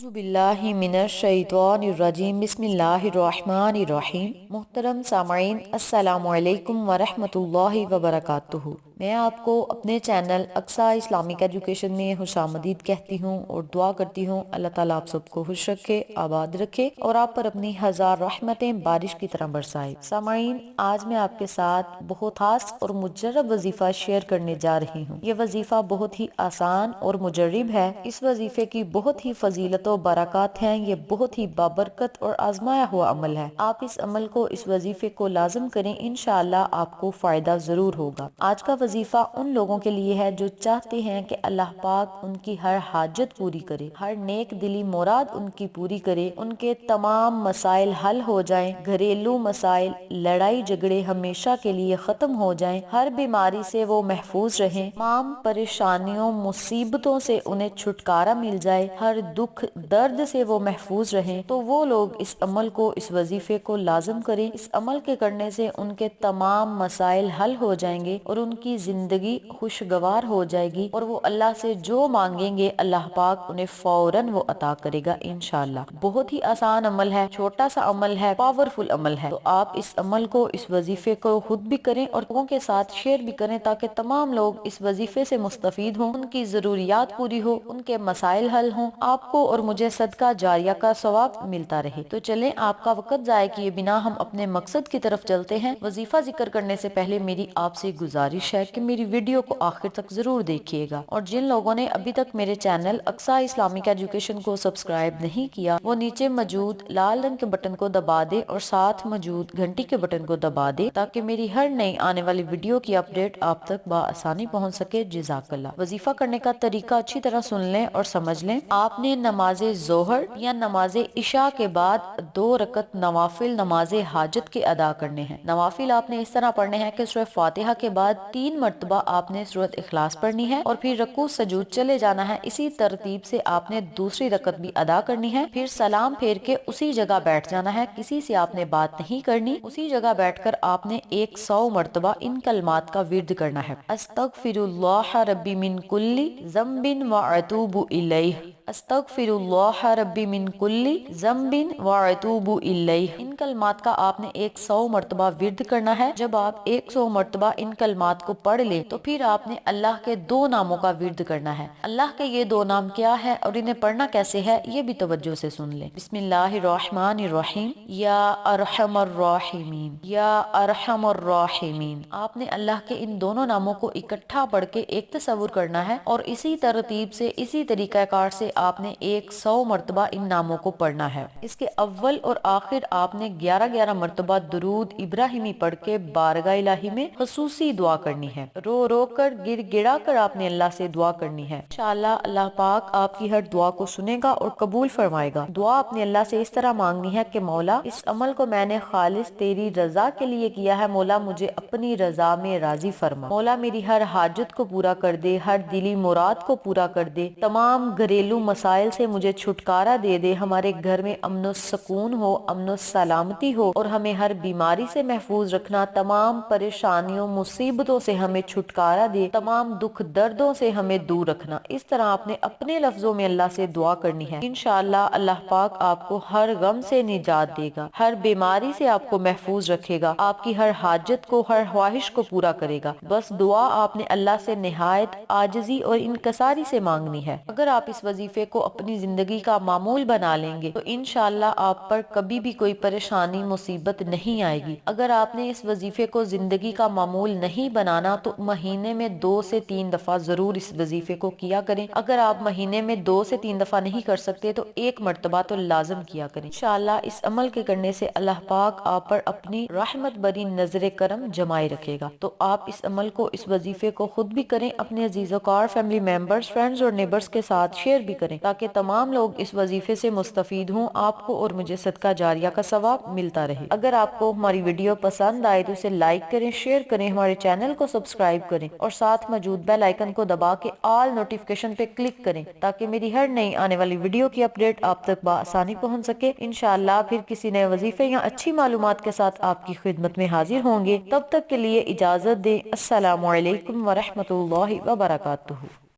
اعوذ باللہ من الشیطان الرجیم بسم اللہ الرحمن الرحیم۔ محترم سامعین، السلام علیکم ورحمۃ اللہ وبرکاتہ۔ میں آپ کو اپنے چینل اقصیٰ اسلامک ایجوکیشن میں خوش آمدید کہتی ہوں اور دعا کرتی ہوں اللہ تعالیٰ آپ سب کو خوش رکھے، آباد رکھے اور آپ پر اپنی ہزار رحمتیں بارش کی طرح برسائے۔ سامعین، آج میں آپ کے ساتھ بہت خاص اور مجرب وظیفہ شیئر کرنے جا رہی ہوں۔ یہ وظیفہ بہت ہی آسان اور مجرب ہے۔ اس وظیفے کی بہت ہی فضیلت و برکات ہیں۔ یہ بہت ہی بابرکت اور آزمایا ہوا عمل ہے۔ آپ اس عمل کو، اس وظیفے کو لازم کریں، انشاءاللہ آپ کو فائدہ ضرور ہوگا۔ آج کا وظیفہ ان لوگوں کے لیے ہے جو چاہتے ہیں کہ اللہ پاک ان کی ہر حاجت پوری کرے، ہر نیک دلی مراد ان کی پوری کرے، ان کے تمام مسائل حل ہو جائیں، گھریلو مسائل، لڑائی جھگڑے ہمیشہ کے لیے ختم ہو جائیں، ہر بیماری سے وہ محفوظ رہیں، تمام پریشانیوں مصیبتوں سے انہیں چھٹکارا مل جائے، ہر دکھ درد سے وہ محفوظ رہیں، تو وہ لوگ اس عمل کو، اس وظیفے کو لازم کریں۔ اس عمل کے کرنے سے ان کے تمام مسائل حل ہو جائیں گے اور ان کی زندگی خوشگوار ہو جائے گی، اور وہ اللہ سے جو مانگیں گے اللہ پاک انہیں فوراً وہ عطا کرے گا انشاءاللہ۔ بہت ہی آسان عمل ہے، چھوٹا سا عمل ہے، پاورفل عمل ہے۔ تو آپ اس عمل کو، اس وظیفے کو خود بھی کریں اور لوگوں کے ساتھ شیئر بھی کریں تاکہ تمام لوگ اس وظیفے سے مستفید ہوں، ان کی ضروریات پوری ہو، ان کے مسائل حل ہوں، آپ کو اور مجھے صدقہ جاریہ کا ثواب ملتا رہے۔ تو چلیں آپ کا وقت ضائع کیے بنا ہم اپنے مقصد کی طرف چلتے ہیں۔ وظیفہ ذکر کرنے سے پہلے میری آپ سے گزارش ہے کہ میری ویڈیو کو آخر تک ضرور دیکھیے گا، اور جن لوگوں نے ابھی تک میرے چینل اقصیٰ اسلامک ایجوکیشن کو سبسکرائب نہیں کیا، وہ نیچے موجود لال رنگ کے بٹن کو دبا دے اور ساتھ موجود گھنٹی کے بٹن کو دبا دے تاکہ میری ہر نئی آنے والی ویڈیو کی اپڈیٹ آپ تک بآسانی پہنچ سکے۔ جزاک اللہ۔ وظیفہ کرنے کا طریقہ اچھی طرح سن لیں اور سمجھ لیں۔ آپ نے نماز ظہر یا نماز عشاء کے بعد 2 رکعت نوافل نماز حاجت کے ادا کرنے ہیں۔ نوافل آپ نے اس طرح پڑھنے ہیں کہ سورہ فاتحہ کے بعد 3 مرتبہ آپ نے سورۃ اخلاص پڑھنی ہے اور پھر رکوع سجود چلے جانا ہے۔ اسی ترتیب سے آپ نے دوسری رکعت بھی ادا کرنی ہے، پھر سلام پھیر کے اسی جگہ بیٹھ جانا ہے، کسی سے آپ نے بات نہیں کرنی۔ اسی جگہ بیٹھ کر آپ نے 100 مرتبہ ان کلمات کا ورد کرنا ہے: استغفر اللہ ربی من کل ذنب واتوب الیہ، استغفر اللہ ربی من کل ذنب واتوب الیہ۔ ان کلمات کا آپ نے 100 مرتبہ ورد کرنا ہے۔ جب آپ 100 مرتبہ ان کلمات کو پڑھ لیں تو پھر آپ نے اللہ کے 2 ناموں کا ورد کرنا ہے۔ اللہ کے یہ 2 نام کیا ہے اور انہیں پڑھنا کیسے ہے، یہ بھی توجہ سے سن لیں۔ بسم اللہ الرحمن الرحیم، یا ارحم الراحمین، یا ارحم الراحمین۔ آپ نے اللہ کے ان دونوں ناموں کو اکٹھا پڑھ کے ایک تصور کرنا ہے اور اسی ترتیب سے، اسی طریقہ کار سے آپ نے 100 مرتبہ ان ناموں کو پڑھنا ہے۔ اس کے اول اور آخر آپ نے 11 مرتبہ درود ابراہیمی پڑھ کے بارگاہ الہی میں خصوصی دعا کرنی ہے۔ رو رو کر، گر گڑا کر آپ نے اللہ سے دعا کرنی ہے۔ انشاءاللہ اللہ پاک آپ کی ہر دعا کو سنے گا اور قبول فرمائے گا۔ دعا اپنے اللہ سے اس طرح مانگنی ہے کہ مولا، اس عمل کو میں نے خالص تیری رضا کے لیے کیا ہے، مولا مجھے اپنی رضا میں راضی فرما، مولا میری ہر حاجت کو پورا کر دے، ہر دلی مراد کو پورا کر دے، تمام گھریلو مسائل سے مجھے چھٹکارا دے دے، ہمارے گھر میں امن و سکون ہو، امن و سلامتی ہو اور ہمیں ہر بیماری سے محفوظ رکھنا، تمام پریشانیوں مصیبتوں سے ہمیں چھٹکارا دے، تمام دکھ دردوں سے ہمیں دور رکھنا۔ اس طرح آپ نے اپنے لفظوں میں اللہ سے دعا کرنی ہے۔ انشاءاللہ اللہ پاک آپ کو ہر غم سے نجات دے گا، ہر بیماری سے آپ کو محفوظ رکھے گا، آپ کی ہر حاجت کو، ہر خواہش کو پورا کرے گا۔ بس دعا آپ نے اللہ سے نہایت عاجزی اور انکساری سے مانگنی ہے۔ اگر آپ اس وظیفے کو اپنی زندگی کا معمول بنا لیں گے تو انشاءاللہ آپ پر کبھی بھی کوئی پریشانی مصیبت نہیں آئے گی۔ اگر آپ نے اس وظیفے کو زندگی کا معمول نہیں بنانا تو مہینے میں 2 سے 3 دفعہ ضرور اس وظیفے کو کیا کریں۔ اگر آپ مہینے میں 2 سے 3 دفعہ نہیں کر سکتے تو 1 مرتبہ تو لازم کیا کریں۔ انشاءاللہ اس عمل کے کرنے سے اللہ پاک آپ پر اپنی رحمت بری نظر کرم جمائے رکھے گا۔ تو آپ اس عمل کو، اس وظیفے کو خود بھی کریں، اپنے عزیز و کار، فیملی ممبرز، فرینڈز اور نیبرز کے ساتھ شیئر بھی کریں تاکہ تمام لوگ اس وظیفے سے مستفید ہوں، آپ کو اور مجھے صدقہ جاریہ کا ثواب ملتا رہے۔ اگر آپ کو ہماری ویڈیو پسند آئے تو اسے لائک کریں، شیئر کریں، ہمارے چینل کو سبسکرائب کریں اور ساتھ موجود بیل آئیکن کو دبا کے آل نوٹیفیکیشن پہ کلک کریں تاکہ میری ہر نئی آنے والی ویڈیو کی اپڈیٹ آپ تک بآسانی پہنچ سکے۔ انشاءاللہ پھر کسی نئے وظیفے یا اچھی معلومات کے ساتھ آپ کی خدمت میں حاضر ہوں گے۔ تب تک کے لیے اجازت دیں۔ السلام علیکم ورحمۃ اللہ وبرکاتہ۔